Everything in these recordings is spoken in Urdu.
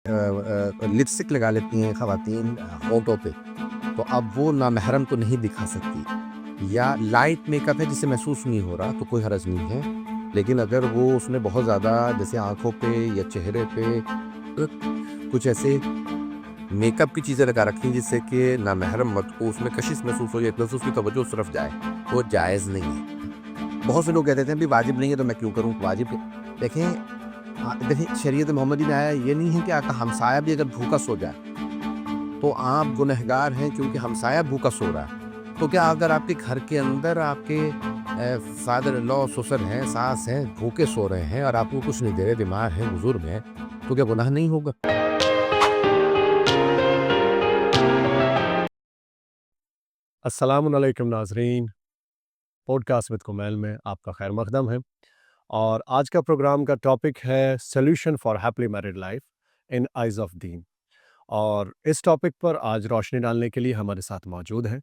لپسٹک لگا لیتی ہیں خواتین ہونٹوں پہ، تو اب وہ نامحرم کو نہیں دکھا سکتی، یا لائٹ میک اپ ہے جسے محسوس نہیں ہو رہا تو کوئی حرج نہیں ہے، لیکن اگر وہ اس نے بہت زیادہ جیسے آنکھوں پہ یا چہرے پہ کچھ ایسے میک اپ کی چیزیں لگا رکھی ہیں جس سے کہ نامحرم مرد کو اس میں کشش محسوس ہو یا ایک اس کی توجہ اس طرف جائے، وہ جائز نہیں ہے۔ بہت سے لوگ کہتے ہیں بھی واجب نہیں ہے تو میں کیوں کروں، واجب دیکھیں شریعت محمدی میں آیا یہ نہیں ہے کہ آپ کا ہمسایہ بھی اگر بھوکا سو جائے تو آپ گنہگار ہیں کیونکہ ہمسایہ بھوکا سو رہا ہے، تو کیا اگر آپ کے گھر کے اندر آپ کے فادر لا سسر ہیں ساس ہیں بھوکے سو رہے ہیں اور آپ کو کچھ نہیں دے رہے، بیمار ہیں بزرگ ہیں، تو کیا گناہ نہیں ہوگا؟ السلام علیکم ناظرین، پوڈ کاسٹ وتھ کمیل میں آپ کا خیر مقدم ہے، اور آج کا پروگرام کا ٹاپک ہے solution for happily married life in eyes of دین۔ اور اس ٹاپک پر آج روشنی ڈالنے کے لیے ہمارے ساتھ موجود ہیں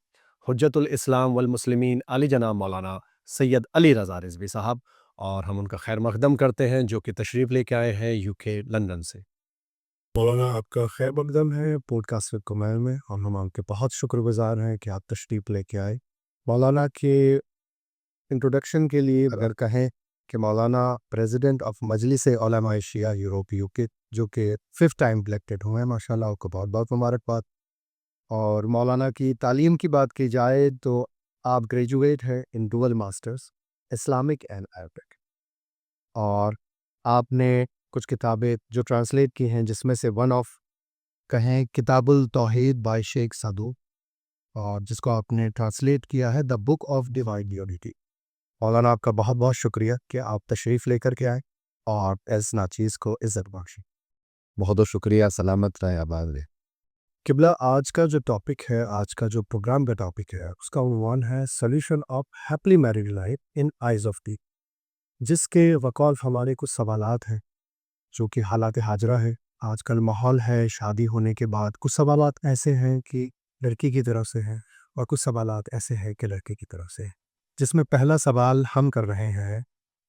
حجت الاسلام والمسلمین علی جناب مولانا سید علی رضا رضوی صاحب، اور ہم ان کا خیر مقدم کرتے ہیں جو کہ تشریف لے کے آئے ہیں UK لندن سے۔ مولانا آپ کا خیر مقدم ہے پوڈ کاسٹ وتھ کمیل میں، اور ہم آپ کے بہت شکر گزار ہیں کہ آپ تشریف لے کے آئے۔ مولانا کے انٹروڈکشن کے لیے اگر کہیں کہ مولانا پریزیڈنٹ آف مجلس علماء شیعہ یوروپ UK، جو کہ 5th ٹائم الیکٹڈ ہوئے ہیں، ماشاءاللہ آپ کو بہت بہت مبارکباد۔ اور مولانا کی تعلیم کی بات کی جائے تو آپ گریجویٹ ہیں in dual masters Islamic and Arabic, اور آپ نے کچھ کتابیں جو ٹرانسلیٹ کی ہیں جس میں سے ون آف کہیں کتاب التوحید بائی شیخ سادو، اور جس کو آپ نے ٹرانسلیٹ کیا ہے دا بک آف ڈیوائن یونٹی۔ مولانا آپ کا بہت بہت شکریہ کہ آپ تشریف لے کر کے آئے اور اس ناچیز کو عزت بخشی۔ بہت بہت شکریہ، سلامت رہے، آباد رہے۔ قبلہ آج کا جو ٹاپک ہے، آج کا جو پروگرام کا ٹاپک ہے، اس کا عنوان ہے solution of happily married life in eyes of the, جس کے وقوف ہمارے کچھ سوالات ہیں جو کہ حالات حاضرہ ہے، آج کل ماحول ہے شادی ہونے کے بعد۔ کچھ سوالات ایسے ہیں کہ لڑکی کی طرف سے ہیں اور کچھ سوالات ایسے ہیں کہ لڑکے کی طرف سے ہیں، جس میں پہلا سوال ہم کر رہے ہیں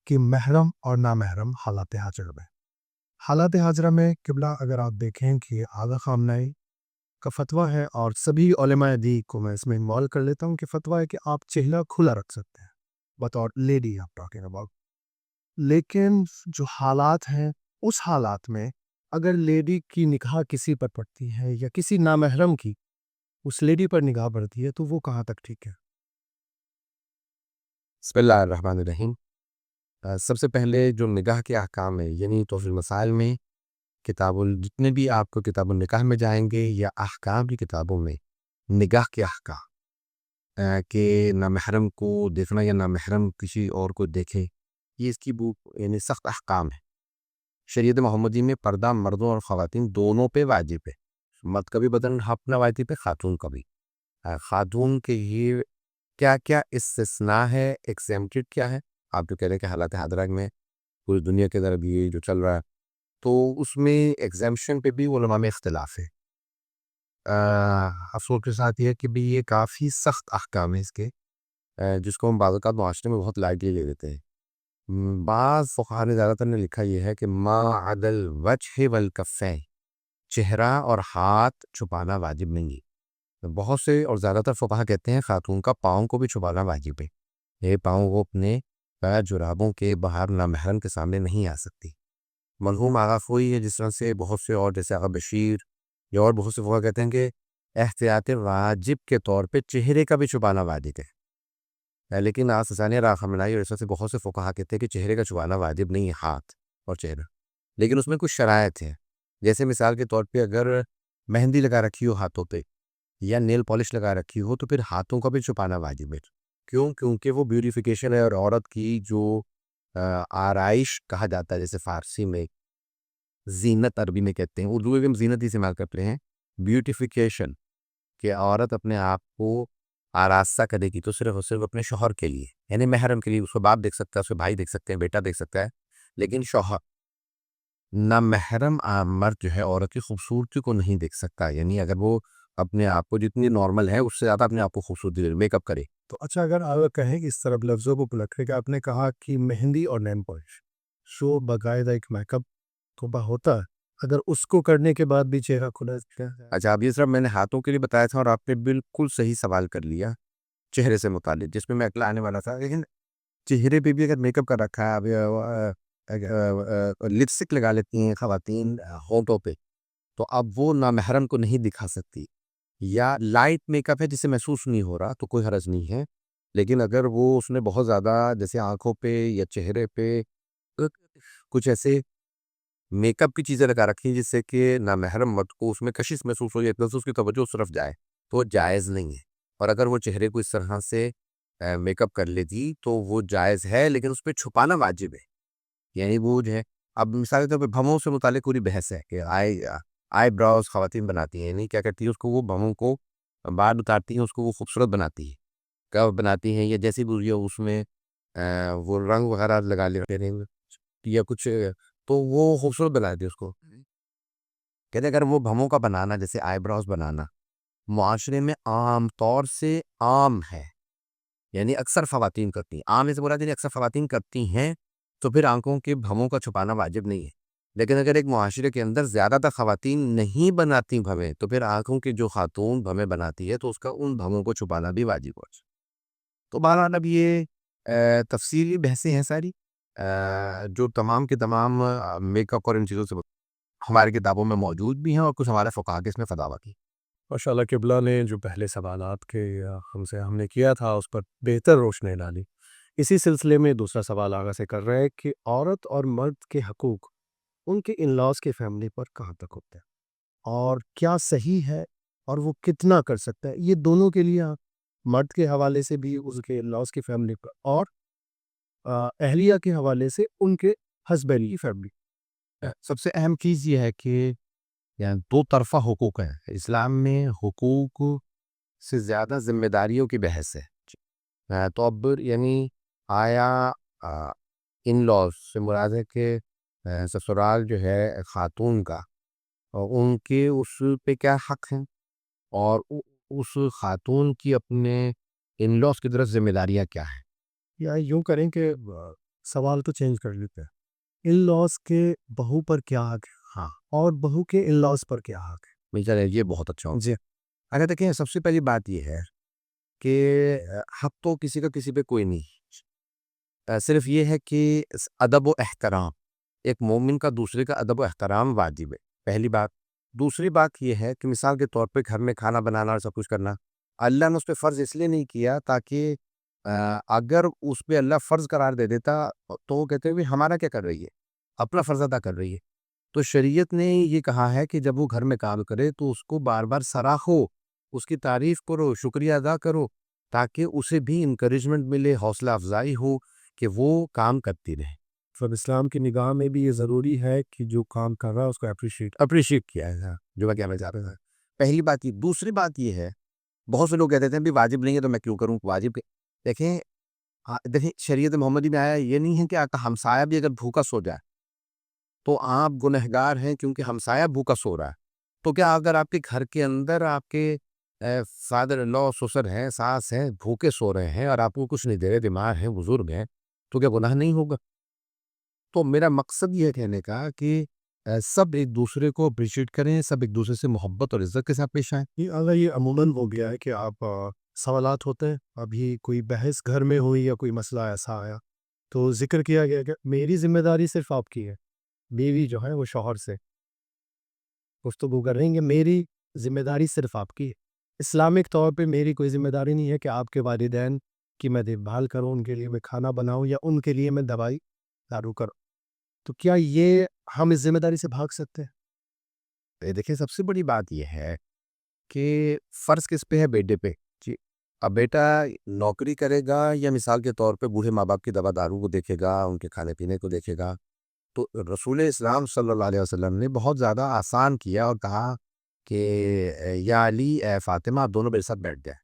کہ محرم اور نامحرم حالات حاضرہ میں۔ حالات حاضرہ میں قبلہ اگر آپ دیکھیں کہ آغا خامنہئی کا فتویٰ ہے، اور سبھی علماء دی کو میں اس میں انوالو کر لیتا ہوں، کہ فتویٰ ہے کہ آپ چہلہ کھلا رکھ سکتے ہیں بطور لیڈی آپ ٹاکنگ اباؤٹ، لیکن جو حالات ہیں اس حالات میں اگر لیڈی کی نگاہ کسی پر پڑتی ہے یا کسی نامحرم کی اس لیڈی پر نگاہ پڑتی ہے تو وہ کہاں تک ٹھیک ہے؟ بسم اللہ الرحمن الرحیم۔ سب سے پہلے جو نگاہ کے احکام ہے، یعنی توفیق المسائل میں جتنے بھی آپ کو کتاب النکاح میں جائیں گے یا احکام کی کتابوں میں نگاہ کے احکام کہ نامحرم کو دیکھنا یا نامحرم کسی اور کو دیکھے، یہ اس کی یعنی سخت احکام ہے۔ شریعت محمدی میں پردہ مردوں اور خواتین دونوں پہ واجب ہے، مرد کا بھی بدن ڈھانپنا واجب ہے، خاتون کا بھی۔ خاتون کے یہ کیا کیا استثناء ہے، ایکسیمپٹڈ کیا ہے، آپ جو کہہ رہے ہیں کہ حالات حاضرہ میں پوری دنیا کے اندر بھی جو چل رہا ہے، تو اس میں ایگزامشن پہ بھی علماء میں اختلاف ہے۔ افسوس کے ساتھ یہ ہے کہ بھی یہ کافی سخت احکام ہے اس کے، جس کو ہم بعض اوقات معاشرے میں بہت لائٹلی لے لیتے ہیں۔ بعض فقہاء نے زیادہ تر نے لکھا یہ ہے کہ ما عدا الوجہ والکفین، چہرہ اور ہاتھ چھپانا واجب نہیں ہے۔ بہت سے اور زیادہ تر فقہاء کہتے ہیں خاتون کا پاؤں کو بھی چھپانا واجب ہے، یہ پاؤں وہ اپنے پیر جرابوں کے باہر نامحرم کے سامنے نہیں آ سکتی۔ مرحوم آغا خوئی ہے، جس طرح سے بہت سے اور جیسے آغا بشیر یا اور بہت سے فقہاء کہتے ہیں کہ احتیاط واجب کے طور پہ چہرے کا بھی چھپانا واجب ہے، لیکن ثانیہ راہ خامنہئی اور اس طرح سے بہت سے فقہاء کہتے ہیں کہ چہرے کا چھپانا واجب نہیں ہے، ہاتھ اور چہرہ، لیکن اس میں کچھ شرائط ہیں۔ جیسے مثال کے طور پہ اگر مہندی لگا رکھی ہو ہاتھوں پہ یا نیل پالش لگا رکھی ہو تو پھر ہاتھوں کا بھی چھپانا واجب ہے۔ کیونکہ وہ بیوٹیفیکیشن ہے، اور عورت کی جو آرائش کہا جاتا ہے، جیسے فارسی میں زینت، عربی میں کہتے ہیں، اردو میں ہم زینت ہی استعمال کرتے ہیں، بیوٹیفیکیشن، کہ عورت اپنے آپ کو آراستہ کرے گی تو صرف اور صرف اپنے شوہر کے لیے، یعنی محرم کے لیے۔ اس کو باپ دیکھ سکتا ہے، اس کو بھائی دیکھ سکتے ہیں، بیٹا دیکھ سکتا ہے، لیکن شوہر نہ محرم مرد جو ہے عورت کی خوبصورتی کو نہیں دیکھ سکتا، یعنی اگر وہ اپنے آپ کو جتنی نارمل ہے اس سے زیادہ اپنے آپ کو خوبصورتی میک اپ کرے۔ تو اچھا، اگر آپ کہیں کہ اس طرح لفظوں کو پلٹ کے، کہ آپ نے کہا کہ مہندی اور نیم پالش شو باقاعدہ ایک میک اپ ہوتا ہے، اگر اس کو کرنے کے بعد بھی چہرہ کھلا ہے۔ اچھا، اب یہ صرف میں نے ہاتھوں کے لیے بتایا تھا اور آپ نے بالکل صحیح سوال کر لیا چہرے سے متعلق، جس میں میں اگلا آنے والا تھا. لیکن چہرے پہ بھی اگر میک اپ کر رکھا ہے، اب لپسٹک لگا لیتی ہیں خواتین ہونٹوں پہ، تو اب وہ نامحرم کو نہیں دکھا سکتی. یا لائٹ میک اپ ہے جسے محسوس نہیں ہو رہا تو کوئی حرج نہیں ہے. لیکن اگر وہ اس نے بہت زیادہ جیسے آنکھوں پہ یا چہرے پہ کچھ ایسے میک اپ کی چیزیں لگا رکھی ہیں جس سے کہ نامحرم مرد کو اس میں کشش محسوس ہو یا اس کی توجہ اس طرف جائے، تو وہ جائز نہیں ہے. اور اگر وہ چہرے کو اس طرح سے میک اپ کر لیتی تو وہ جائز ہے، لیکن اس پہ چھپانا واجب ہے. یعنی وہ جو ہے، اب مثال کے طور پہ بھووں سے متعلق پوری بحث ہے کہ آئی براؤز خواتین بناتی ہیں، یعنی کیا کرتی ہیں، اس کو وہ بھووں کو بال اتارتی ہیں، اس کو وہ خوبصورت بناتی ہے، کیا بناتی ہیں، یا جیسی بھی اس میں وہ رنگ وغیرہ لگا لیتے ہیں یا کچھ، تو وہ خوبصورت بنا دیتی ہے اس کو. کہتے اگر وہ بھووں کا بنانا جیسے آئی براؤز بنانا معاشرے میں عام طور سے عام ہے، یعنی اکثر خواتین کرتی ہیں، عام سے بولا یعنی اکثر خواتین کرتی ہیں، تو پھر آنکھوں کے بھووں کا چھپانا واجب نہیں ہے. لیکن اگر ایک معاشرے کے اندر زیادہ تر خواتین نہیں بناتی بھویں، تو پھر آنکھوں کی جو خاتون بھویں بناتی ہے تو اس کا ان بھووں کو چھپانا بھی واجب ہو. تو بہرحال اب یہ تفصیلی بحثیں ہیں ساری، جو تمام کے تمام میک اپ اور ان چیزوں سے ہماری کتابوں میں موجود بھی ہیں، اور کچھ ہمارے فقہا کے اس میں فتاویٰ کی. ماشاءاللہ قبلہ نے جو پہلے سوالات کے ہم نے کیا تھا اس پر بہتر روشنی ڈالی. اسی سلسلے میں دوسرا سوال آگے سے کر رہے ہیں کہ عورت اور مرد کے حقوق ان کے ان لاز کے فیملی پر کہاں تک ہوتے ہیں اور کیا صحیح ہے اور وہ کتنا کر سکتا ہے. یہ دونوں کے لیے مرد کے حوالے سے بھی اس کے ان لاز کی فیملی پر، اور اہلیہ کے حوالے سے ان کے ہسبینڈ کی فیملی. سب سے اہم چیز یہ ہے کہ یعنی دو طرفہ حقوق ہیں. اسلام میں حقوق سے زیادہ ذمہ داریوں کی بحث ہے. تو اب یعنی آیا ان لاز سے مراد ہے کہ سسرال جو ہے خاتون کا، اور ان کے اس پہ کیا حق ہیں، اور اس خاتون کی اپنے ان لاز کی طرف ذمہ داریاں کیا ہیں. یا یوں کریں کہ سوال تو چینج کر لیتے ہیں، ان لاز کے بہو پر کیا حق ہے، ہاں، اور بہو کے ان لاز پر کیا حق ہے. چلے یہ بہت اچھا ہو. جی اگر دیکھیں، سب سے پہلی بات یہ ہے کہ حق تو کسی کا کسی پہ کوئی نہیں، صرف یہ ہے کہ ادب و احترام، ایک مومن کا دوسرے کا ادب و احترام واجب ہے، پہلی بات. دوسری بات یہ ہے کہ مثال کے طور پہ گھر میں کھانا بنانا اور سب کچھ کرنا اللہ نے اس پہ فرض اس لیے نہیں کیا تاکہ اگر اس پہ اللہ فرض قرار دے دیتا تو وہ کہتے ہیں ہمارا کیا کر رہی ہے، اپنا فرض ادا کر رہی ہے. تو شریعت نے یہ کہا ہے کہ جب وہ گھر میں کام کرے تو اس کو بار بار سراہو، اس کی تعریف کرو، شکریہ ادا کرو، تاکہ اسے بھی انکریجمنٹ ملے، حوصلہ افزائی ہو کہ وہ کام کرتی رہے. تو اسلام کی نگاہ میں بھی یہ ضروری ہے کہ جو کام کر رہا ہے اس کو اپریشیٹ کیا ہے، جو میں کہنا چاہ رہا تھا. پہلی بات یہ. دوسری بات یہ ہے، بہت سے لوگ کہتے ہیں بھی واجب نہیں ہے تو میں کیوں کروں واجب. دیکھیں دیکھیں شریعت محمدی میں آیا یہ نہیں ہے کہ آپ کا ہمسایہ بھی اگر بھوکا سو جائے تو آپ گنہگار ہیں کیونکہ ہمسایہ بھوکا سو رہا ہے. تو کیا اگر آپ کے گھر کے اندر آپ کے فادر ان لا، سسر ہیں، ساس ہیں، بھوکے سو رہے ہیں اور آپ کو کچھ نہیں دے رہے، بیمار ہیں، بزرگ ہیں، تو کیا گناہ نہیں ہوگا؟ تو میرا مقصد یہ کہنے کا کہ سب ایک دوسرے کو اپریشیٹ کریں، سب ایک دوسرے سے محبت اور عزت کے ساتھ پیش آئیں. اگر یہ عموماً ہو گیا ہے کہ آپ سوالات ہوتے ہیں، ابھی کوئی بحث گھر میں ہوئی یا کوئی مسئلہ ایسا آیا تو ذکر کیا گیا کہ میری ذمہ داری صرف آپ کی ہے، بیوی جو ہے وہ شوہر سے گفتگو کر رہی ہیں کہ میری ذمہ داری صرف آپ کی ہے. اسلامک طور پہ میری کوئی ذمہ داری نہیں ہے کہ آپ کے والدین کی میں دیکھ بھال کروں، ان کے لیے میں کھانا بناؤں یا ان کے لیے میں دوائی دارو کروں. تو کیا یہ ہم اس ذمہ داری سے بھاگ سکتے ہیں؟ دیکھیں سب سے بڑی بات یہ ہے کہ فرض کس پہ ہے؟ بیٹے پہ. جی، اب بیٹا نوکری کرے گا یا مثال کے طور پہ بوڑھے ماں باپ کی دوا دارو کو دیکھے گا، ان کے کھانے پینے کو دیکھے گا. تو رسول اسلام صلی اللہ علیہ وسلم نے بہت زیادہ آسان کیا اور کہا کہ یا علی اے فاطمہ، آپ دونوں میرے ساتھ بیٹھ جائیں،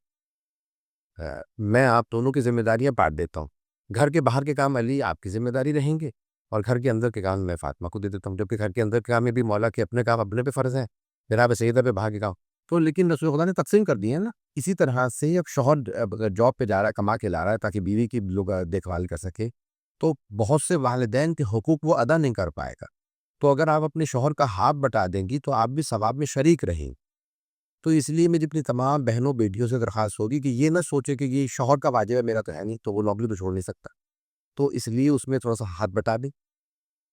میں آپ دونوں کی ذمہ داریاں بانٹ دیتا ہوں. گھر کے باہر کے کام علی آپ کی ذمہ داری رہیں گے اور گھر کے اندر کے کام میں فاطمہ کو دے دیتا ہوں. جبکہ گھر کے اندر کے کام میں بھی مولا کے اپنے کام اپنے پہ فرض ہیں، جناب سیدہ پہ باہر کے کام. تو لیکن رسول خدا نے تقسیم کر دی ہے نا. اسی طرح سے اب شوہر جاب پہ جا رہا ہے، کما کے لا رہا ہے تاکہ بیوی کی لوگ دیکھ بھال کر سکے، تو بہت سے والدین کے حقوق وہ ادا نہیں کر پائے گا. تو اگر آپ اپنے شوہر کا ہاتھ بٹا دیں گی تو آپ بھی ثواب میں شریک رہیں. تو اس لیے میری اپنی تمام بہنوں بیٹیوں سے درخواست ہوگی کہ یہ نہ سوچے کہ یہ شوہر کا واجب ہے، میرا تو ہے نہیں، تو وہ نوکری تو چھوڑ نہیں سکتا، تو اس لیے اس میں تھوڑا سا ہاتھ بٹا دیں.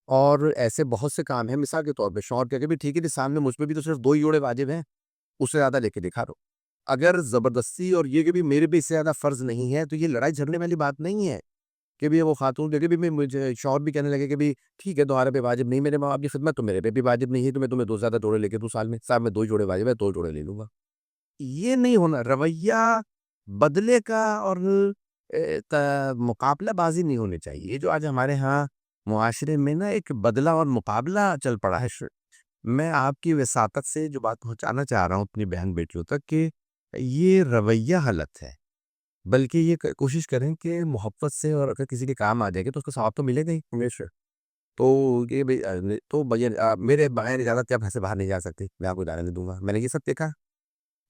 اور ایسے بہت سے کام ہیں، مثال کے طور پہ شوہر کہہ کہ بھی ٹھیک ہے جی، سامنے مجھ پہ بھی تو صرف 2 ہی جوڑے واجب ہیں، اس سے زیادہ لے کے دکھا دو. اگر زبردستی اور یہ کہ بھی میرے پہ اس سے زیادہ فرض نہیں ہے، تو یہ لڑائی جھگڑنے والی بات نہیں ہے کہ بھی وہ خاتون کہ بھی مجھے شوہر بھی کہنے لگے کہ بھی ٹھیک ہے تمہارے پہ واجب نہیں میرے ماں باپ کی خدمت، تو میرے پہ بھی واجب نہیں ہے، تو میں تمہیں 2 زیادہ جوڑے لے کے دوں سال میں، صاحب میں 2 جوڑے واجب ہے، 2 جوڑے لے لوں گا. یہ نہیں ہونا، رویہ بدلے کا اور مقابلہ بازی نہیں ہونی چاہیے. یہ جو آج ہمارے ہاں معاشرے میں نا ایک بدلہ اور مقابلہ چل پڑا ہے، میں آپ کی وساطت سے جو بات پہنچانا چاہ رہا ہوں اپنی بہن بیٹیوں تک کہ یہ رویہ غلط ہے. بلکہ یہ کوشش کریں کہ محبت سے، اور اگر کسی کے کام آ جائے گا تو اس کا ثواب تو ملے گا ہی ہمیشہ. تو یہ تو میرے بغیر اجازت کے آپ گھر سے باہر نہیں جا سکتے. میں آپ کو اجازت نہیں دوں گا. میں نے یہ سب دیکھا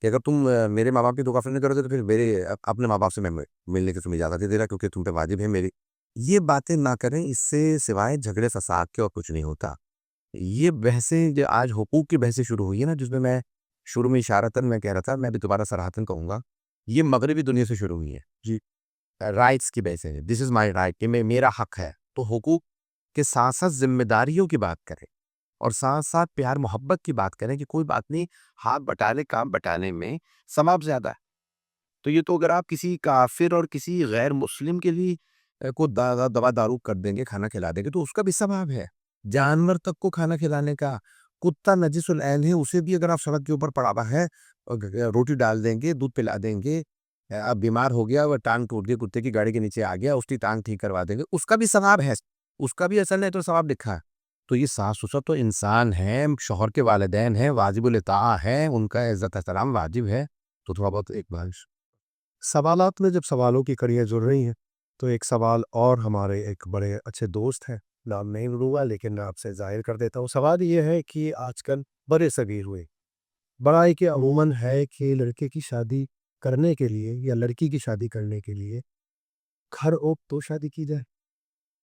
کہ اگر تم میرے ماں باپ کی دعا نہیں کرو گے تو پھر میرے اپنے ماں باپ سے میں ملنے کی تمہیں اجازت نہیں دے رہا، کیونکہ تم پہ واجب ہے میری. یہ باتیں نہ کریں، اس سے سوائے جھگڑے فساد کے اور کچھ نہیں ہوتا. یہ بحثیں جو آج حقوق کی بحثیں شروع ہوئی ہیں نا، جس میں میں شروع میں اشارتاً میں کہہ رہا تھا، میں بھی دوبارہ صراحتاً کہوں گا، یہ مغربی دنیا سے شروع ہوئی ہیں. جی. رائٹس کی بحثیں ہیں، دس از مائی رائٹ، کہ میرا حق ہے. تو حقوق کے ساتھ ساتھ ذمہ داریوں کی بات کریں، اور ساتھ ساتھ پیار محبت کی بات کریں کہ کوئی بات نہیں، ہاتھ بٹانے کام بٹانے میں ثواب زیادہ ہے. تو یہ تو اگر آپ کسی کافر اور کسی غیر مسلم کے لیے کو دوا دارو کر دیں گے، کھانا کھلا دیں گے، تو اس کا بھی ثواب ہے. جانور تک کو کھانا کھلانے کا، کتا نجس العین ہے، اسے بھی اگر آپ سڑک کے اوپر پڑا ہوا ہے روٹی ڈال دیں گے، دودھ پلا دیں گے، اب بیمار ہو گیا، وہ ٹانگ ٹوٹ گئی، کتے کی گاڑی کے نیچے آ گیا، اس کی ٹانگ ٹھیک کروا دیں گے، اس کا بھی ثواب ہے، اس کا بھی اصل ہے تو ثواب لکھا ہے. تو یہ ساس سسر تو انسان ہیں، شوہر کے والدین ہیں، واجب الاطاعہ ہیں، ان کا عزت احترام واجب ہے. تو تھوڑا بہت ایک بار سوالات میں جب سوالوں کی کڑیاں جڑ رہی ہیں تو ایک سوال اور ہمارے ایک بڑے اچھے دوست ہیں، نام نہیں لوں گا لیکن میں آپ سے ظاہر کر دیتا ہوں. سوال یہ ہے کہ آج کل بڑے صغیر ہوئے بڑا ہے کہ عموماً ہے کہ لڑکے کی شادی کرنے کے لیے یا لڑکی کی شادی کرنے کے لیے گھر ہو تو شادی کی جائے،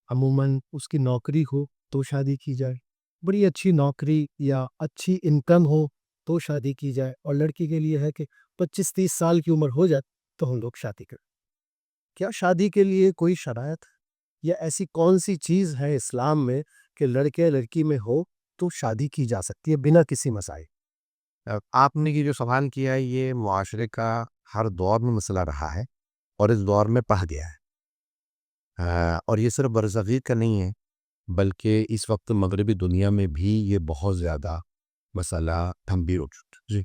عموماً اس کی نوکری ہو تو شادی کی جائے، بڑی اچھی نوکری یا اچھی انکم ہو تو شادی کی جائے، اور لڑکی کے لیے ہے کہ 25-30 سال کی عمر ہو جائے تو ہم لوگ شادی کریں. کیا شادی کے لیے کوئی شرائط یا ایسی کون سی چیز ہے اسلام میں کہ لڑکے لڑکی میں ہو تو شادی کی جا سکتی ہے بنا کسی مسائل؟ آپ نے یہ جو سوال کیا ہے، یہ معاشرے کا ہر دور میں مسئلہ رہا ہے اور اس دور میں پڑھ گیا ہے. اور یہ صرف برصغیر کا نہیں ہے، بلکہ اس وقت مغربی دنیا میں بھی یہ بہت زیادہ مسئلہ گھمبیر ہو چکا ہے. جی.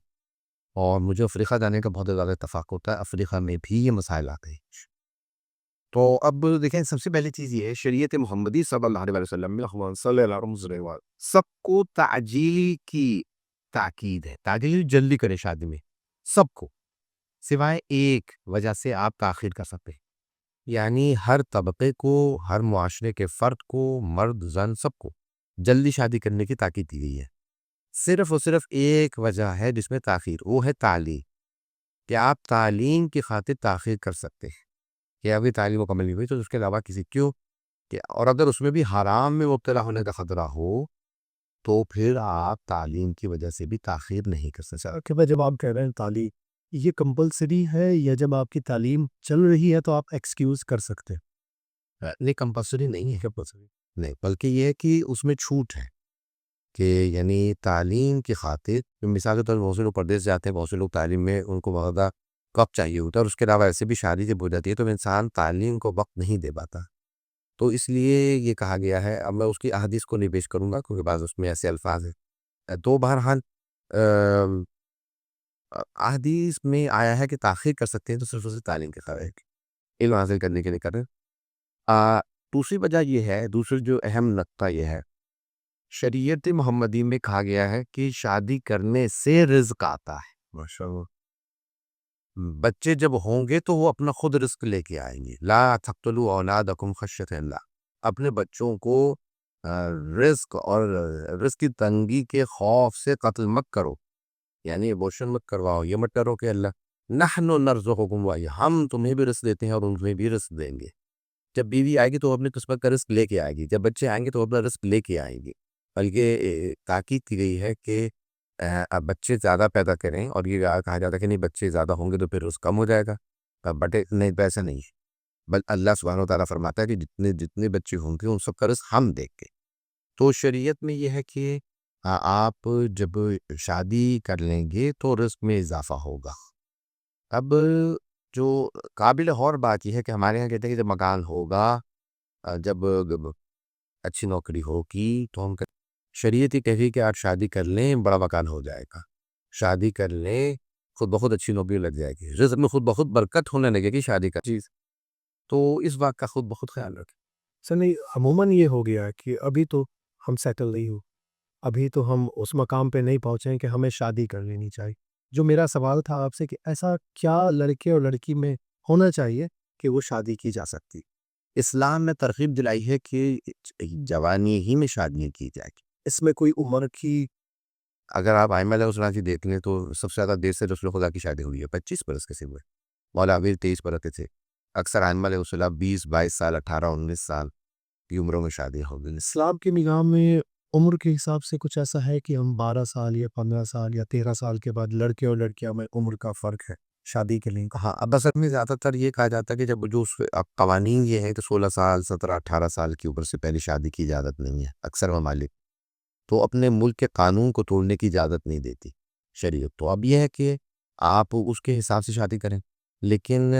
اور مجھے افریقہ جانے کا بہت زیادہ اتفاق ہوتا ہے، افریقہ میں بھی یہ مسائل آتے ہیں. تو اب دیکھیں، سب سے پہلی چیز یہ ہے، شریعت محمدی صلی اللہ علیہ وسلم میں صلی اللہ علیہ وسلم سب کو تعجیل کی تاکید ہے. تعجیل جلدی کرے شادی میں، سب کو، سوائے ایک وجہ سے آپ تاخیر کر سکتے ہیں. یعنی ہر طبقے کو، ہر معاشرے کے فرد کو، مرد زن سب کو جلدی شادی کرنے کی تاکید دی گئی ہے. صرف اور صرف ایک وجہ ہے جس میں تاخیر، وہ ہے تعلیم، کہ آپ تعلیم کی خاطر تاخیر کر سکتے ہیں کہ ابھی تعلیم مکمل نہیں ہوئی تو اس کے علاوہ کسی کیوں کہ، اور اگر اس میں بھی حرام میں مبتلا ہونے کا خطرہ ہو تو پھر آپ تعلیم کی وجہ سے بھی تاخیر نہیں کر سکتے. کہ جب آپ کہہ رہے ہیں تعلیم یہ کمپلسری ہے یا جب آپ کی تعلیم چل رہی ہے تو آپ ایکسکیوز کر سکتے ہیں؟ نہیں، کمپلسری نہیں ہے، نہیں، بلکہ یہ ہے کہ اس میں چھوٹ ہے کہ یعنی تعلیم کی خاطر، مثال کے طور پر بہت سے لوگ پردیس جاتے ہیں، بہت سے لوگ تعلیم میں ان کو بہت زیادہ وقت چاہیے ہوتا ہے، اور اس کے علاوہ ایسے بھی شادی جب ہو جاتی ہے تو انسان تعلیم کو وقت نہیں دے پاتا. تو اس لیے یہ کہا گیا ہے. اب میں اس کی احادیث کو نہیں پیش کروں گا کیونکہ بعض اس میں ایسے الفاظ ہیں. تو بہرحال احادیث میں آیا ہے کہ تاخیر کر سکتے ہیں تو صرف اسے تعلیم کے خاطر علم حاصل کرنے کے لیے کریں. دوسری وجہ یہ ہے، دوسری جو اہم نقطہ یہ ہے، شریعت محمدی میں کہا گیا ہے کہ شادی کرنے سے رزق آتا ہے. ماشاءاللہ. بچے جب ہوں گے تو وہ اپنا خود رزق لے کے آئیں گے. لا تقتلوا اولادکم خشیۃ اللہ، اپنے بچوں کو رزق اور رزق کی تنگی کے خوف سے قتل مت کرو، یعنی ابورشن مت کرواؤ. یہ مت کرو کہ اللہ نحن نرزقکم وإیاہم، ہم تمہیں بھی رزق دیتے ہیں اور انہیں بھی رزق دیں گے. جب بیوی آئے گی تو وہ اپنی قسمت کا رزق لے کے آئے گی، جب بچے آئیں گے تو وہ اپنا رزق لے کے آئیں گے. بلکہ تاکید کی گئی ہے کہ اب بچے زیادہ پیدا کریں، اور یہ کہا جاتا ہے کہ نہیں بچے زیادہ ہوں گے تو پھر رزق کم ہو جائے گا، بٹ نہیں، پیسہ نہیں ہے، بل اللہ سبحانہ و تعالیٰ فرماتا ہے کہ جتنے جتنے بچے ہوں گے ان سب کا رزق ہم دیں گے۔ تو شریعت میں یہ ہے کہ آپ جب شادی کر لیں گے تو رزق میں اضافہ ہوگا۔ اب جو قابل غور بات یہ ہے کہ ہمارے یہاں کہتے ہیں کہ جب مکان ہوگا، جب اچھی نوکری ہوگی تو ہم شریعت یہ کہے کہ آپ شادی کر لیں، بڑا مکان ہو جائے گا، شادی کر لیں، خود بخود اچھی نوکری لگ جائے گی، رزق میں خود بخود برکت ہونے لگے گی شادی کا چیز، تو اس بات کا خود بخود خیال رکھیں۔ سر نہیں، عموماً یہ ہو گیا ہے کہ ابھی تو ہم سیٹل نہیں ہو، ابھی تو ہم اس مقام پہ نہیں پہنچے ہیں کہ ہمیں شادی کر لینی چاہیے۔ جو میرا سوال تھا آپ سے کہ ایسا کیا لڑکے اور لڑکی میں ہونا چاہیے کہ وہ شادی کی جا سکتی؟ اسلام نے ترغیب دلائی ہے کہ جوانی ہی میں شادی کی جائے گی۔ اس میں کوئی عمر کی؟ اگر آپ ائمہ علیہ السلام کی دیکھ لیں تو سب سے زیادہ دیر سے رسول خدا کی شادی ہوئی ہے 25 برس کے ہوئے، مولا امیر 23 برس کے تھے، اکثر ائمہ علیہ السلام 20 22 سال 18 19 سال کی عمروں میں شادی ہو گئی۔ اسلام کی نگاہ میں عمر کے حساب سے کچھ ایسا ہے کہ ہم 12 سال یا 15 سال یا 13 سال کے بعد لڑکے اور لڑکیاں میں عمر کا فرق ہے شادی کے لیے؟ ہاں، اب اصل میں زیادہ تر یہ کہا جاتا ہے کہ جب جو اب قوانین یہ ہیں کہ 16 سال 17 18 سال کی عمر سے پہلے شادی کی اجازت نہیں ہے، اکثر ممالک تو اپنے ملک کے قانون کو توڑنے کی اجازت نہیں دیتی شریعت، تو اب یہ ہے کہ آپ اس کے حساب سے شادی کریں، لیکن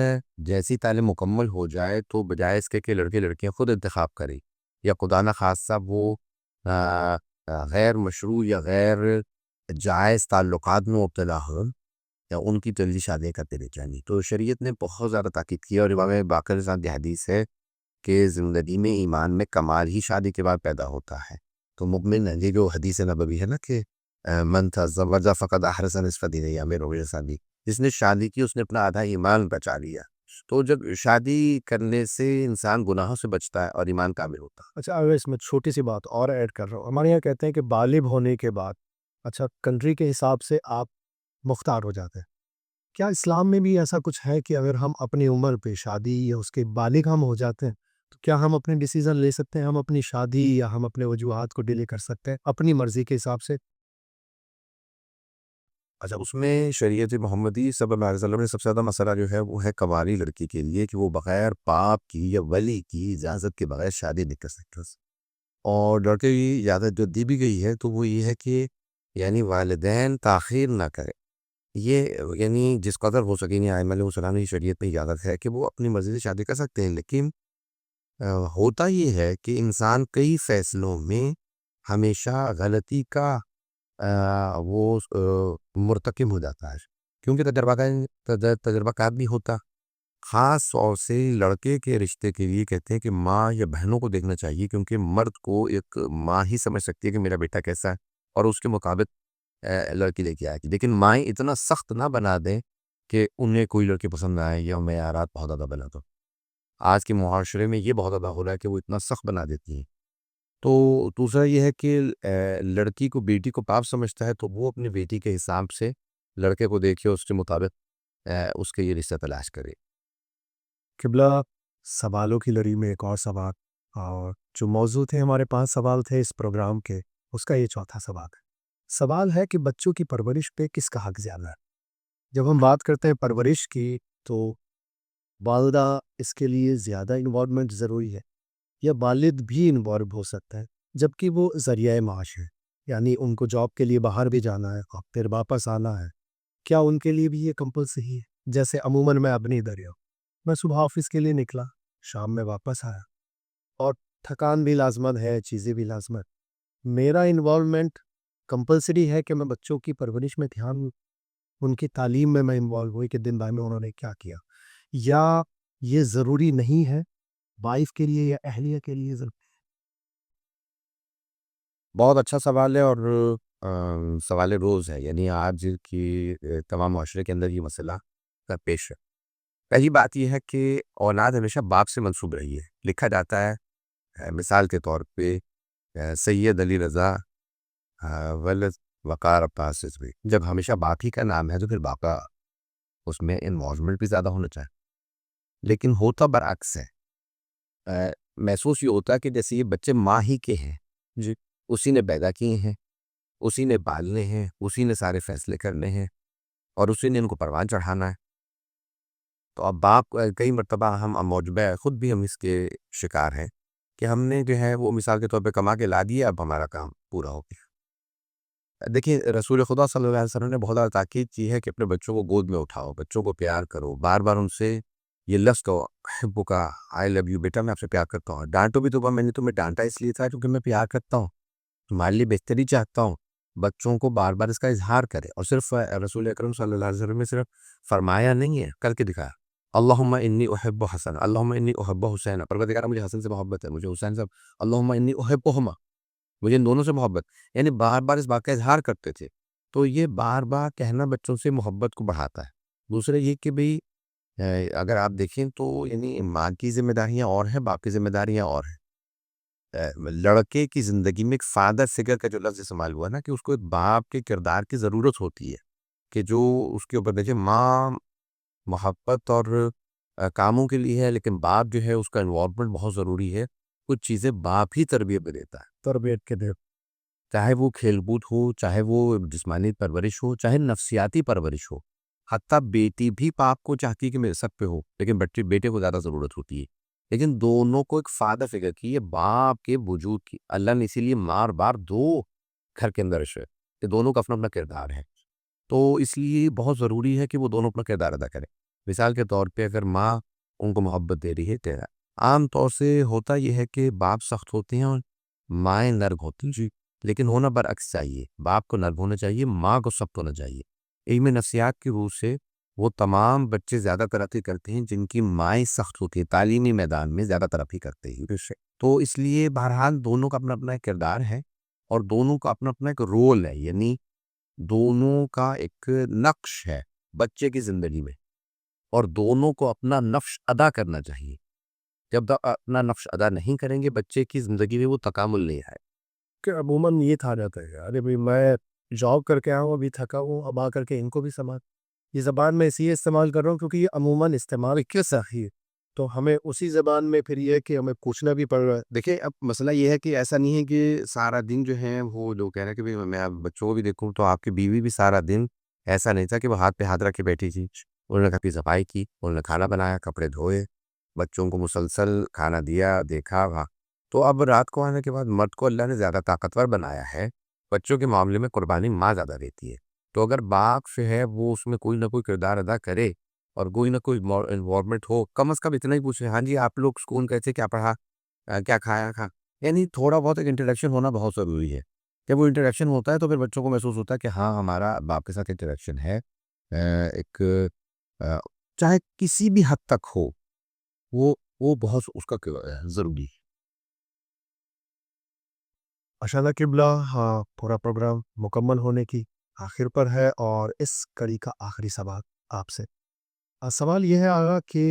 جیسی تعلیم مکمل ہو جائے تو بجائے اس کے کہ لڑکے لڑکیاں خود انتخاب کریں یا خدا نخواستہ وہ غیر مشروع یا غیر جائز تعلقات میں مبتلا ہو یا ان کی جلدی شادیاں کرتے رہ جائیں، تو شریعت نے بہت زیادہ تاکید کی، اور امام باقر صاحب کی حدیث ہے کہ زندگی میں ایمان میں کمال ہی شادی کے بعد پیدا ہوتا ہے۔ تو مؤمن یہ جو حدیث نبوی ہے نا کہ من تزوج فقد احرز نصف دینہ، یا میرے رویہ شادی جس نے شادی کی اس نے اپنا آدھا ایمان بچا لیا۔ تو جب شادی کرنے سے انسان گناہوں سے بچتا ہے اور ایمان کامل ہوتا ہے۔ اچھا، اگر اس میں چھوٹی سی بات اور ایڈ کر رہا ہوں، ہمارے یہاں کہتے ہیں کہ بالغ ہونے کے بعد اچھا کنٹری کے حساب سے آپ مختار ہو جاتے ہیں۔ کیا اسلام میں بھی ایسا کچھ ہے کہ اگر ہم اپنی عمر پہ شادی یا اس کے بالغ ہم ہو جاتے ہیں تو کیا ہم اپنے ڈیسیزن لے سکتے ہیں، ہم اپنی شادی یا ہم اپنے وجوہات کو ڈیلے کر سکتے ہیں اپنی مرضی کے حساب سے؟ اچھا، اس میں شریعت محمدی صلی اللہ علیہ وسلم نے سب سے زیادہ مسئلہ جو ہے وہ ہے کنواری لڑکی کے لیے کہ وہ بغیر باپ کی یا ولی کی اجازت کے بغیر شادی نہیں کر سکتا، اور لڑکے کی اجازت جو دی بھی گئی ہے تو وہ یہ ہے کہ یعنی والدین تاخیر نہ کرے، یہ یعنی جس قدر ہو سکے، نہیں ائمہ علیہ السلام کی شریعت میں اجازت ہے کہ وہ اپنی مرضی سے شادی کر سکتے ہیں، لیکن ہوتا یہ ہے کہ انسان کئی فیصلوں میں ہمیشہ غلطی کا وہ مرتکب ہو جاتا ہے، کیونکہ تجربہ کار نہیں ہوتا، خاص طور سے لڑکے کے رشتے کے لیے کہتے ہیں کہ ماں یا بہنوں کو دیکھنا چاہیے، کیونکہ مرد کو ایک ماں ہی سمجھ سکتی ہے کہ میرا بیٹا کیسا ہے اور اس کے مطابق لڑکی لے کے آئے گی، لیکن مائیں اتنا سخت نہ بنا دیں کہ انہیں کوئی لڑکی پسند نہ آئے یا معیارات بہت زیادہ بنا دو۔ آج کے معاشرے میں یہ بہت زیادہ ہو رہا ہے کہ وہ اتنا سخت بنا دیتی ہیں۔ تو دوسرا یہ ہے کہ لڑکی کو بیٹی کو باپ سمجھتا ہے تو وہ اپنی بیٹی کے حساب سے لڑکے کو دیکھے، اس کے مطابق اس کے یہ رشتہ تلاش کرے۔ قبلہ، سوالوں کی لڑی میں ایک اور سوال، اور جو موضوع تھے ہمارے 5 سوال تھے اس پروگرام کے، اس کا یہ چوتھا سوال ہے۔ سوال ہے کہ بچوں کی پرورش پہ کس کا حق زیادہ ہے؟ جب ہم بات کرتے ہیں پرورش کی تو والدہ اس کے لیے زیادہ انوالومنٹ ضروری ہے یا والد بھی انوالو ہو سکتا ہے، جبکہ وہ ذریعہ معاش ہے، یعنی ان کو جاب کے لیے باہر بھی جانا ہے اور پھر واپس آنا ہے، کیا ان کے لیے بھی یہ کمپلسری ہے؟ جیسے عموماً میں اپنی دریا میں صبح آفس کے لیے نکلا، شام میں واپس آیا، اور تھکان بھی لازمت ہے، چیزیں بھی لازمت، میرا انوالومنٹ کمپلسری ہے کہ میں بچوں کی پرورش میں دھیان، ان کی تعلیم میں انوالو ہوئی کہ دن بھر میں انہوں نے کیا کیا، یا یہ ضروری نہیں ہے وائف کے لیے یا اہلیہ کے لیے ضروری؟ بہت اچھا سوال ہے، اور سوال روز ہے، یعنی آج کی تمام معاشرے کے اندر یہ مسئلہ پیش ہے۔ پہلی بات یہ ہے کہ اولاد ہمیشہ باپ سے منسوب رہی ہے، لکھا جاتا ہے مثال کے طور پہ سید علی رضا ولد وقار عباس رضوی، جب ہمیشہ باپ ہی کا نام ہے تو پھر باپ کا اس میں انوالومنٹ بھی زیادہ ہونا چاہیے، لیکن ہوتا برعکس ہے۔ محسوس یہ ہوتا ہے کہ جیسے یہ بچے ماں ہی کے ہیں، جی، اسی نے پیدا کیے ہیں، اسی نے پالنے ہیں، اسی نے سارے فیصلے کرنے ہیں اور اسی نے ان کو پروان چڑھانا ہے۔ تو اب باپ کئی مرتبہ ہم معجبہ خود بھی ہم اس کے شکار ہیں کہ ہم نے جو ہے وہ مثال کے طور پہ کما کے لا دیا، اب ہمارا کام پورا ہو گیا۔ دیکھیں رسول خدا صلی اللہ علیہ وسلم نے بہت زیادہ تاکید کی ہے کہ اپنے بچوں کو گود میں اٹھاؤ، بچوں کو پیار کرو، بار بار ان سے یہ لفظ کہو، احبک، آئی لو یو، بیٹا میں آپ سے پیار کرتا ہوں۔ ڈانٹو بھی تو میں نے تمہیں ڈانٹا اس لیے تھا کیونکہ میں پیار کرتا ہوں، تمہارے لیے بہتری چاہتا ہوں۔ بچوں کو بار بار اس کا اظہار کرے، اور صرف رسول اکرم صلی اللہ علیہ وسلم نے صرف فرمایا نہیں ہے، کر کے دکھایا۔ اللہم انی احب حسن، اللہم انی احب حسین، پروردگارا مجھے حسن سے محبت ہے، مجھے حسین سے، اللہم انی احبہما، مجھے ان دونوں سے محبت، یعنی بار بار اس بات کا اظہار کرتے تھے۔ تو یہ بار بار کہنا بچوں سے محبت کو بڑھاتا ہے۔ دوسرا یہ کہ بھئی اگر آپ دیکھیں تو یعنی ماں کی ذمہ داریاں اور ہیں، باپ کی ذمہ داریاں اور ہیں۔ لڑکے کی زندگی میں ایک فادر فگر کا جو لفظ استعمال ہوا نا، کہ اس کو ایک باپ کے کردار کی ضرورت ہوتی ہے، کہ جو اس کے اوپر دیکھیں ماں محبت اور کاموں کے لیے ہے، لیکن باپ جو ہے اس کا انوالومنٹ بہت ضروری ہے۔ کچھ چیزیں باپ ہی تربیت میں دیتا ہے، تربیت کے دے چاہے وہ کھیل کود ہو، چاہے وہ جسمانی پرورش ہو، چاہے نفسیاتی پرورش ہو۔ حتیٰ بیٹی بھی باپ کو چاہتی ہے کہ میرے سب پہ ہو، لیکن بیٹے کو زیادہ ضرورت ہوتی ہے۔ لیکن دونوں کو ایک فادر فگر کی، یہ باپ کے وجود کی، اللہ نے اسی لیے مار بار دو گھر کے اندر ہے کہ دونوں کا اپنا اپنا کردار ہے۔ تو اس لیے بہت ضروری ہے کہ وہ دونوں اپنا کردار ادا کریں۔ مثال کے طور پہ اگر ماں ان کو محبت دے رہی ہے، تیرا عام طور سے ہوتا یہ ہے کہ باپ سخت ہوتے ہیں اور مائیں نرم ہوتی ہیں، جی، لیکن ہونا برعکس چاہیے، باپ کو نرم ہونا چاہیے، ماں کو سخت ہونا چاہیے۔ علم نفسیات کی روح سے وہ تمام بچے زیادہ ترقی کرتے ہیں جن کی مائیں سخت ہوتی ہیں، تعلیمی میدان میں زیادہ ترقی کرتے ہیں۔ تو اس لیے بہرحال دونوں کا اپنا اپنا ایک کردار ہے اور دونوں کا اپنا اپنا ایک رول ہے، یعنی دونوں کا ایک نقش ہے بچے کی زندگی میں، اور دونوں کو اپنا نقش ادا کرنا چاہیے۔ جب تک اپنا نقش ادا نہیں کریں گے بچے کی زندگی میں وہ تکامل نہیں آئے۔ کہ عموماً یہ تھا جاتا ہے، ارے بھائی میں جاب کر کے آؤں، ابھی تھکا ہوں، اب آ کر کے ان کو بھی سنبھال۔ یہ زبان میں اس لیے استعمال کر رہا ہوں کیونکہ یہ عموماً استعمال کیوں صحیح ہے، تو ہمیں اسی زبان میں پھر یہ ہے کہ ہمیں پوچھنا بھی پڑ رہا ہے۔ دیکھیں اب مسئلہ یہ ہے کہ ایسا نہیں ہے کہ سارا دن جو ہے وہ جو کہہ رہے ہیں کہ میں اب بچوں کو بھی دیکھوں، تو آپ کی بیوی بھی سارا دن ایسا نہیں تھا کہ وہ ہاتھ پہ ہاتھ رکھ کے بیٹھی تھی۔ انہوں نے کبھی صفائی کی، انہوں نے کھانا بنایا، کپڑے دھوئے، بچوں کو مسلسل کھانا دیا، دیکھا وہاں۔ تو اب رات کو آنے کے بعد مرد کو اللہ نے زیادہ طاقتور بنایا ہے، بچوں کے معاملے میں قربانی ماں زیادہ دیتی ہے۔ تو اگر باپ سے ہے وہ اس میں کوئی نہ کوئی کردار ادا کرے اور کوئی نہ کوئی انوالومنٹ ہو، کم از کم اتنا ہی پوچھے، ہاں جی آپ لوگ اسکول کیسے، کیا پڑھا، کیا کھایا کھا، یعنی تھوڑا بہت ایک انٹریکشن ہونا بہت ضروری ہے۔ جب وہ انٹریکشن ہوتا ہے تو پھر بچوں کو محسوس ہوتا ہے کہ ہاں ہمارا باپ کے ساتھ انٹریکشن ہے، ایک چاہے کسی بھی حد تک ہو، وہ بہت اس کا ضروری ہے۔ ماشاءاللہ قبلہ، ہاں پورا پروگرام مکمل ہونے کی آخر پر ہے، اور اس کڑی کا آخری سوال آپ سے، سوال یہ ہے آگا کہ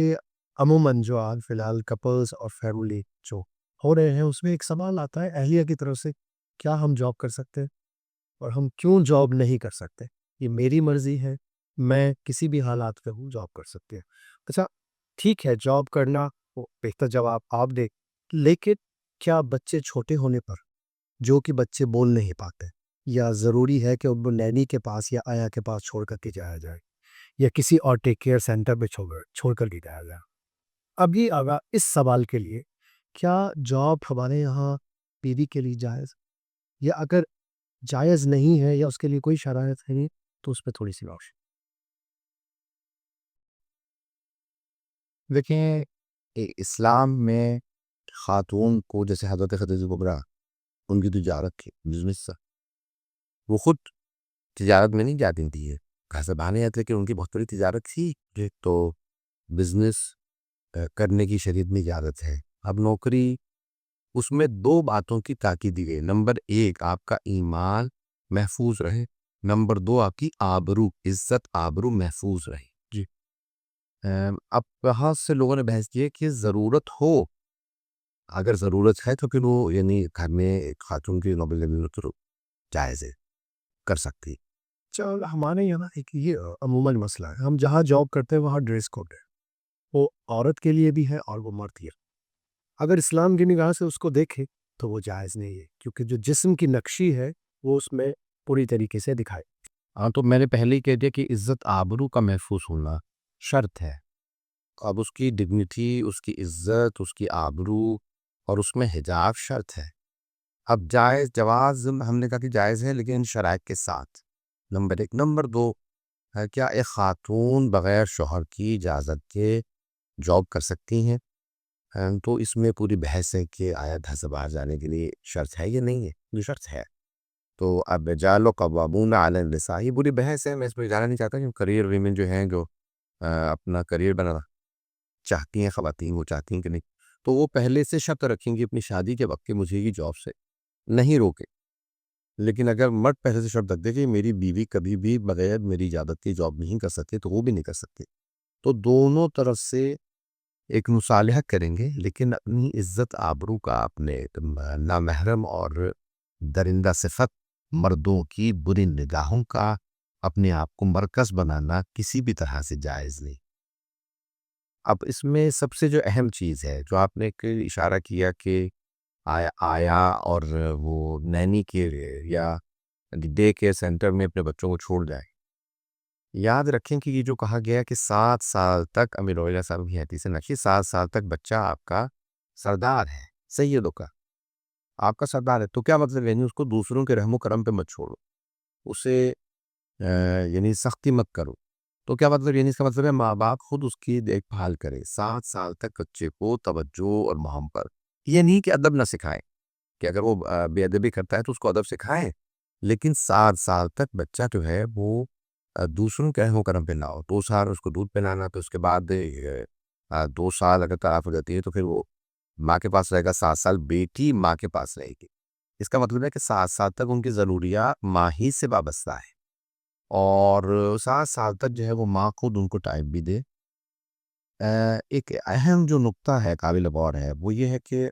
عموماً جو آج فی الحال کپلز اور فیملی جو ہو رہے ہیں اس میں ایک سوال آتا ہے اہلیہ کی طرف سے، کیا ہم جاب کر سکتے ہیں اور ہم کیوں جاب نہیں کر سکتے؟ یہ میری مرضی ہے، میں کسی بھی حالات پہ ہوں، جاب کر سکتے ہیں۔ اچھا ٹھیک ہے، جاب کرنا وہ بہتر جواب آپ دے، لیکن کیا بچے چھوٹے ہونے پر جو کہ بچے بول نہیں پاتے، یا ضروری ہے کہ ان کو نینی کے پاس یا آیا کے پاس چھوڑ کر کے جایا جائے، یا کسی اور ٹیک کیئر سینٹر پہ چھوڑ کر کے جایا جائے؟ اب یہ آگا اس سوال کے لیے، کیا جاب ہمارے یہاں بیوی کے لیے جائز، یا اگر جائز نہیں ہے یا اس کے لیے کوئی شرائط نہیں تو اس پہ تھوڑی سی روشنی۔ دیکھیں اسلام میں خاتون کو، جیسے حضرت خدیجہ کبریٰ، ان کی تجارت تھی، بزنس تھا، وہ خود تجارت میں نہیں جاتی تھی، گھر سے باہر نہیں آتے کہ ان کی بہت بڑی تجارت تھی، تو بزنس کرنے کی شریعت میں اجازت ہے۔ اب نوکری، اس میں دو باتوں کی تاکید دی گئی، نمبر ایک آپ کا ایمان محفوظ رہے، نمبر دو آپ کی آبرو، عزت آبرو محفوظ رہے۔ جی، اب بہت سے لوگوں نے بحث کی ہے کہ ضرورت ہو، اگر ضرورت ہے تو پھر وہ یعنی گھر میں ایک خاتون کی نوبل ضرورت جائز ہے، کر سکتی۔ چل ہمارے یہاں ایک یہ عموماً مسئلہ ہے، ہم جہاں جاب کرتے ہیں وہاں ڈریس کوڈ ہے، وہ عورت کے لیے بھی ہے اور وہ مرد کے، اگر اسلام کی نگاہ سے اس کو دیکھے تو وہ جائز نہیں ہے، کیونکہ جو جسم کی نقشی ہے وہ اس میں پوری طریقے سے دکھائے۔ ہاں، تو میں نے پہلے ہی کہہ دیا کہ عزت آبرو کا محفوظ ہونا شرط ہے۔ اب اس کی ڈگنیٹی، اس کی عزت، اس کی آبرو اور اس میں حجاب شرط ہے۔ اب جائز جواز ہم نے کہا کہ جائز ہے لیکن شرائط کے ساتھ، نمبر ایک۔ نمبر دو ہے کیا ایک خاتون بغیر شوہر کی اجازت کے جاب کر سکتی ہیں؟ تو اس میں پوری بحث ہے کہ آیا گھر سے باہر جانے کے لیے شرط ہے یا نہیں ہے؟ یہ شرط ہے۔ تو اب جالو قوامون علی النساء، یہ بری بحث ہے، میں اس میں جانا نہیں چاہتا کہ کریئر ویمن جو ہیں جو اپنا کریئر بنانا چاہتی ہیں، خواتین وہ چاہتی ہیں کہ نہیں، تو وہ پہلے سے شرط رکھیں گی اپنی شادی کے وقت کہ مجھے یہ جاب سے نہیں روکے۔ لیکن اگر مرد پہلے سے شرط رکھ دے کہ میری بیوی کبھی بھی بغیر میری اجازت کی جاب نہیں کر سکتے تو وہ بھی نہیں کر سکتے، تو دونوں طرف سے ایک مصالحہ کریں گے، لیکن اپنی عزت آبرو کا، اپنے نامحرم اور درندہ صفت مردوں کی بری نگاہوں کا اپنے آپ کو مرکز بنانا کسی بھی طرح سے جائز نہیں۔ اب اس میں سب سے جو اہم چیز ہے جو آپ نے ایک اشارہ کیا کہ آیا اور وہ نینی کے یا ڈے کیئر سینٹر میں اپنے بچوں کو چھوڑ جائے، یاد رکھیں کہ یہ جو کہا گیا کہ 7 سال تک، امیر اولیاء صاحب کی حدیث سے نقشی، 7 سال تک بچہ آپ کا سردار ہے، سیدوں کا، آپ کا سردار ہے، تو کیا مطلب؟ یعنی اس کو دوسروں کے رحم و کرم پہ مت چھوڑو، اسے یعنی سختی مت کرو۔ تو کیا مطلب؟ یعنی اس کا مطلب ہے ماں باپ خود اس کی دیکھ بھال کرے، 7 سال تک بچے کو توجہ اور محبت، یہ نہیں کہ ادب نہ سکھائیں، کہ اگر وہ بے ادبی کرتا ہے تو اس کو ادب سکھائیں، لیکن 7 سال تک بچہ جو ہے وہ دوسروں کے رحم و کرم پہ نہ ہو۔ 2 سال اس کو دودھ پلانا، پھر اس کے بعد 2 سال اگر طلاق ہو جاتی ہے تو پھر وہ ماں کے پاس رہے گا، 7 سال بیٹی ماں کے پاس رہے گی۔ اس کا مطلب ہے کہ 7 سال تک ان کی ضروریات ماں ہی سے وابستہ ہے، اور 7 سال تک جو ہے وہ ماں خود ان کو ٹائم بھی دے۔ ایک اہم جو نقطہ ہے قابل غور ہے وہ یہ ہے کہ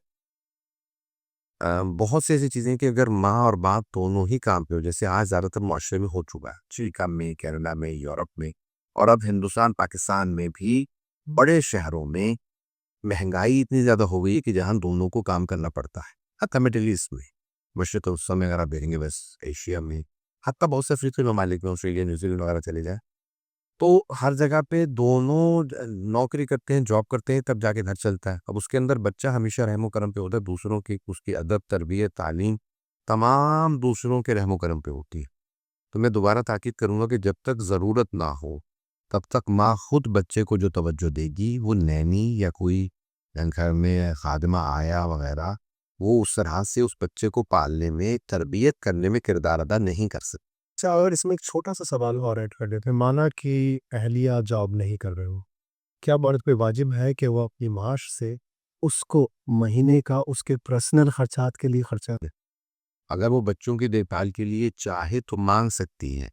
بہت سی ایسی چیزیں کہ اگر ماں اور باپ دونوں ہی کام پہ ہو، جیسے آج زیادہ تر معاشرے میں ہو چکا ہے، امریکہ میں، کینیڈا میں، یورپ میں، اور اب ہندوستان پاکستان میں بھی بڑے شہروں میں مہنگائی اتنی زیادہ ہو گئی ہے کہ جہاں دونوں کو کام کرنا پڑتا ہے، حتیٰ مڈل ایسٹ میں، مشرق وسطیٰ میں اگر آپ دیکھیں گے، بس ایشیا میں، حتیٰ بہت سے افریقی ممالک میں، آسٹریلیا، نیوزی لینڈ وغیرہ چلے جائیں، تو ہر جگہ پہ دونوں نوکری کرتے ہیں، جاب کرتے ہیں، تب جا کے گھر چلتا ہے۔ اب اس کے اندر بچہ ہمیشہ رحم و کرم پہ ہوتا ہے، دوسروں کی، اس کی ادب، تربیت، تعلیم تمام دوسروں کے رحم و کرم پہ ہوتی ہے۔ تو میں دوبارہ تاکید کروں گا کہ جب تک ضرورت نہ ہو تب تک ماں خود بچے کو جو توجہ دے گی وہ نینی یا کوئی گھر میں خادمہ آیا وغیرہ، وہ اس طرح سے اس بچے کو پالنے میں، تربیت کرنے میں کردار ادا نہیں کر سکتی۔ اچھا، اور اس میں ایک چھوٹا سا سوال اور ایڈ کر دیتے ہیں، مانا کہ اہلیہ جاب نہیں کر رہے ہو، کیا مرد پہ واجب ہے کہ وہ اپنی معاش سے اس کو مہینے کا اس کے پرسنل خرچات کے لیے خرچہ دے؟ اگر وہ بچوں کی دیکھ بھال کے لیے چاہے تو مانگ سکتی ہے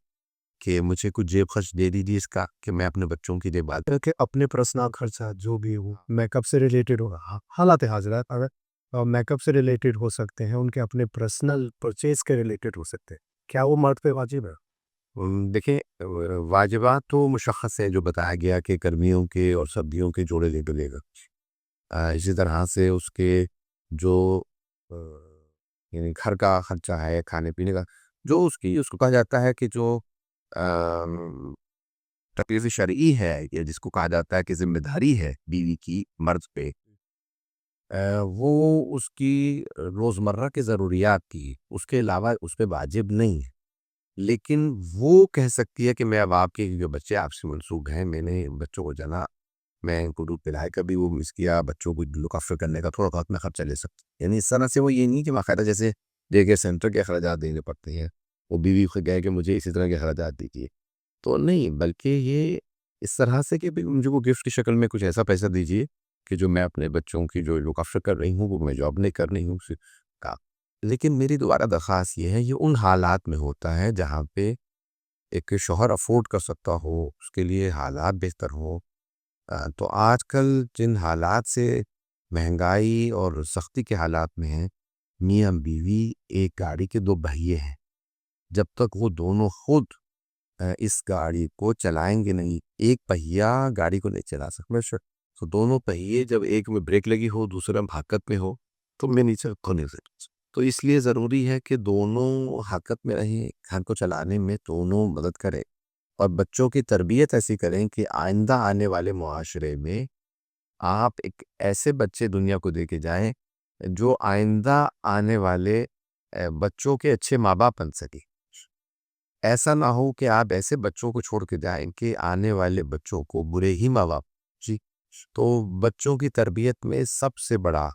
کہ مجھے کچھ جیب خرچ دے دیجیے اس کا کہ میں اپنے بچوں کی دیکھ بھال۔ کہ اپنے پرسنل خرچات جو بھی ہو، میک اپ سے ریلیٹڈ ہو، حالات حاضرات اگر میک اپ سے ریلیٹڈ ہو سکتے ہیں، ان کے اپنے پرسنل پرچیز کے ریلیٹڈ ہو سکتے ہیں، کیا وہ مرد پہ واجب ہے؟ دیکھیں، واجبات تو مشخص ہے جو بتایا گیا کہ گرمیوں کے اور سردیوں کے جوڑے لے کے لے گا، اسی طرح سے اس کے جو یعنی گھر کا خرچہ ہے، کھانے پینے کا، جو اس کو کہا جاتا ہے کہ جو تکلیف شرعی ہے یا جس کو کہا جاتا ہے کہ ذمہ داری ہے بیوی کی مرد پہ، وہ اس کی روزمرہ کے ضروریات کی، اس کے علاوہ اس پہ واجب نہیں ہے، لیکن وہ کہہ سکتی ہے کہ میں اب آپ کے جو بچے آپ سے منسوب ہیں، میں نے بچوں کو جانا، میں ان کو دودھ پلائے کا بھی وہ مس کیا، بچوں کو لک آفٹر کرنے کا تھوڑا بہت میں خرچہ لے سکتا، یعنی اس طرح سے وہ یہ نہیں کہ باقاعدہ جیسے ڈے کیئر سینٹر کے اخراجات دینے پڑتے ہیں، وہ بیوی کو کہے کہ مجھے اسی طرح کے اخراجات دیجیے، تو نہیں، بلکہ یہ اس طرح سے کہ مجھے وہ گفٹ کی شکل میں کچھ ایسا پیسہ دیجیے کہ جو میں اپنے بچوں کی جو لک آفٹر کر رہی ہوں وہ میں جاب نہیں کر رہی ہوں کا۔ لیکن میری دوبارہ درخواست یہ ہے، یہ ان حالات میں ہوتا ہے جہاں پہ ایک شوہر افورڈ کر سکتا ہو، اس کے لیے حالات بہتر ہوں۔ تو آج کل جن حالات سے مہنگائی اور سختی کے حالات میں ہیں، میاں بیوی ایک گاڑی کے 2 پہیے ہیں، جب تک وہ دونوں خود اس گاڑی کو چلائیں گے نہیں، ایک پہیا گاڑی کو نہیں چلا سکتا، تو دونوں پہیے جب ایک میں بریک لگی ہو، دوسرا میں حرکت میں ہو، تو میں نیچے رکھو نہیں سکتا. تو اس لیے ضروری ہے کہ دونوں حرکت میں رہیں، گھر کو چلانے میں دونوں مدد کریں اور بچوں کی تربیت ایسی کریں کہ آئندہ آنے والے معاشرے میں آپ ایک ایسے بچے دنیا کو دے کے جائیں جو آئندہ آنے والے بچوں کے اچھے ماں باپ بن سکے. ایسا نہ ہو کہ آپ ایسے بچوں کو چھوڑ کے جائیں کہ آنے والے بچوں کو برے ہی ماں باپ. جی. تو بچوں کی تربیت میں سب سے بڑا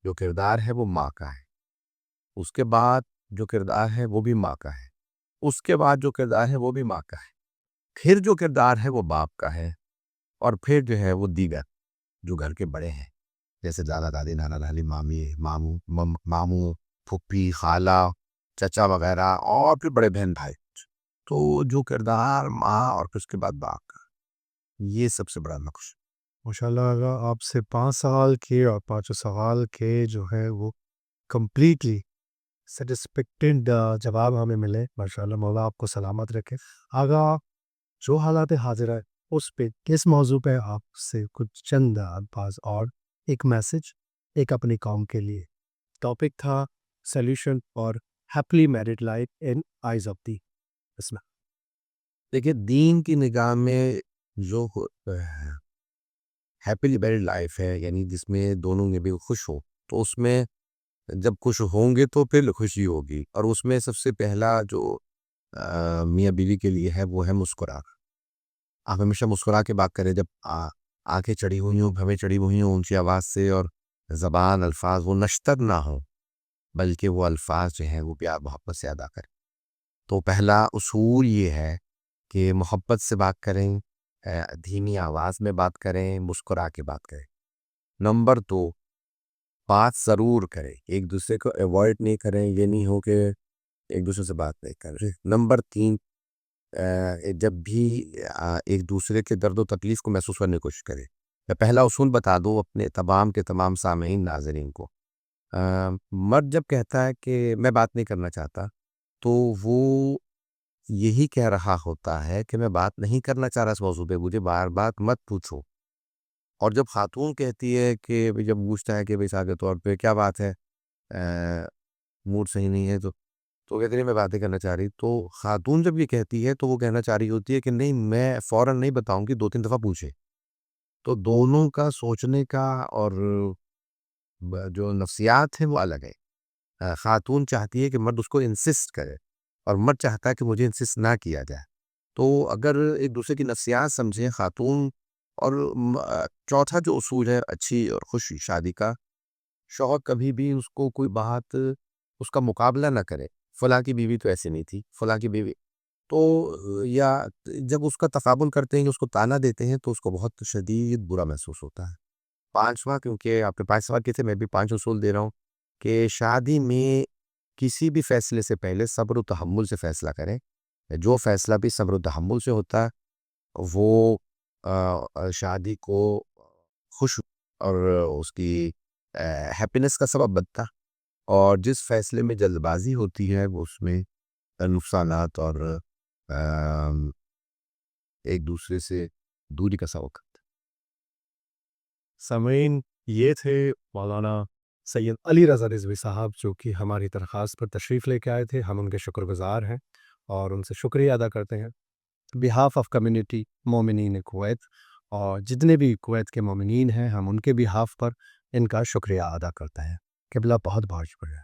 جو کردار ہے وہ ماں کا ہے. اس کے بعد جو کردار ہے وہ بھی ماں کا ہے. اس کے بعد جو کردار ہے وہ بھی ماں کا ہے. پھر جو کردار ہے وہ باپ کا ہے. اور پھر جو ہے وہ دیگر جو گھر کے بڑے ہیں جیسے دادا دادی، نانا نانی، مامی، ماموں، پھپھی، خالہ، چچا وغیرہ، اور پھر بڑے بہن بھائی. تو جو کردار ماں اور پھر اس کے بعد باپ کا، یہ سب سے بڑا نقش. ماشاءاللہ اگر آپ سے 5 سوال کے اور 5 سوال کے جو ہے وہ کمپلیٹلی سیٹسفیکٹنٹ جواب ہمیں ملے. ماشاءاللہ مولا آپ کو سلامت رکھے. آگا جو حالات حاضر ہے اس پہ کس موضوع پہ آپ سے کچھ چند الفاظ اور ایک میسج ایک اپنی قوم کے لیے. ٹاپک تھا solution for happily married life in eyes of the Islam. دیکھیے دین کی نگاہ میں جو ہیپیلی میرڈ لائف ہے، یعنی جس میں دونوں میں بھی خوش ہو، تو اس میں جب خوش ہوں گے تو پھر خوشی ہوگی. اور اس میں سب سے پہلا جو میاں بیوی کے لیے ہے وہ ہے مسکرا. آپ ہمیشہ مسکرا کے بات کریں. جب آنکھیں چڑھی ہوئی ہوں، بھویں چڑھی ہوئی ہوں اونچی آواز سے، اور زبان الفاظ وہ نشتر نہ ہوں بلکہ وہ الفاظ جو ہیں وہ پیار محبت سے ادا کریں. تو پہلا اصول یہ ہے کہ محبت سے بات کریں، دھیمی آواز میں بات کریں، مسکرا کے بات کریں. نمبر 2، بات ضرور کریں، ایک دوسرے کو ایوائڈ نہیں کریں. یہ نہیں ہو کہ ایک دوسرے سے بات نہیں کریں. نمبر 3، جب بھی ایک دوسرے کے درد و تکلیف کو محسوس کرنے کی کوشش کریں. میں پہلا اصول بتا دوں اپنے تمام کے تمام سامعین ناظرین کو. مرد جب کہتا ہے کہ میں بات نہیں کرنا چاہتا تو وہ یہی کہہ رہا ہوتا ہے کہ میں بات نہیں کرنا چاہ رہا اس موضوع پہ، مجھے بار بات مت پوچھو. اور جب خاتون کہتی ہے کہ جب پوچھتا ہے کہ بھائی سادہ طور پہ کیا بات ہے، موڈ صحیح نہیں ہے، تو کہتے ہیں میں باتیں کرنا چاہ رہی. تو خاتون جب یہ کہتی ہے تو وہ کہنا چاہ رہی ہوتی ہے کہ نہیں، میں فوراً نہیں بتاؤں گی، 2-3 دفعہ پوچھے. تو دونوں کا سوچنے کا اور جو نفسیات ہیں وہ الگ ہے. خاتون چاہتی ہے کہ مرد اس کو انسسٹ کرے اور مرد چاہتا ہے کہ مجھے انسسٹ نہ کیا جائے. تو اگر ایک دوسرے کی نفسیات سمجھیں خاتون، اور چوتھا جو اصول ہے اچھی اور خوش شادی کا، شوہر کبھی بھی اس کو کوئی بات اس کا مقابلہ نہ کرے. فلاں کی بیوی تو ایسی نہیں تھی، فلاں کی بیوی تو، یا جب اس کا تقابل کرتے ہیں، اس کو تانا دیتے ہیں تو اس کو بہت شدید برا محسوس ہوتا ہے. 5واں، کیونکہ آپ نے 5 سوال کیے تھے، میں بھی 5 اصول دے رہا ہوں کہ شادی میں کسی بھی فیصلے سے پہلے صبر و تحمل سے فیصلہ کریں. جو فیصلہ بھی صبر و تحمل سے ہوتا ہے وہ شادی کو خوش اور اس کی ہیپینس کا سبب بنتا. اور جس فیصلے میں جلد بازی ہوتی ہے وہ اس میں نقصانات اور ایک دوسرے سے دوری کا سبب کرتا. سامعین، یہ تھے مولانا سید علی رضا رضوی صاحب جو کہ ہماری درخواست پر تشریف لے کے آئے تھے. ہم ان کے شکر گزار ہیں اور ان سے شکریہ ادا کرتے ہیں بہاف آف کمیونٹی مومنین کویت، اور جتنے بھی کویت کے مومنین ہیں ہم ان کے بہاف پر ان کا شکریہ ادا کرتے ہیں. قبلہ بہت بہت شکریہ.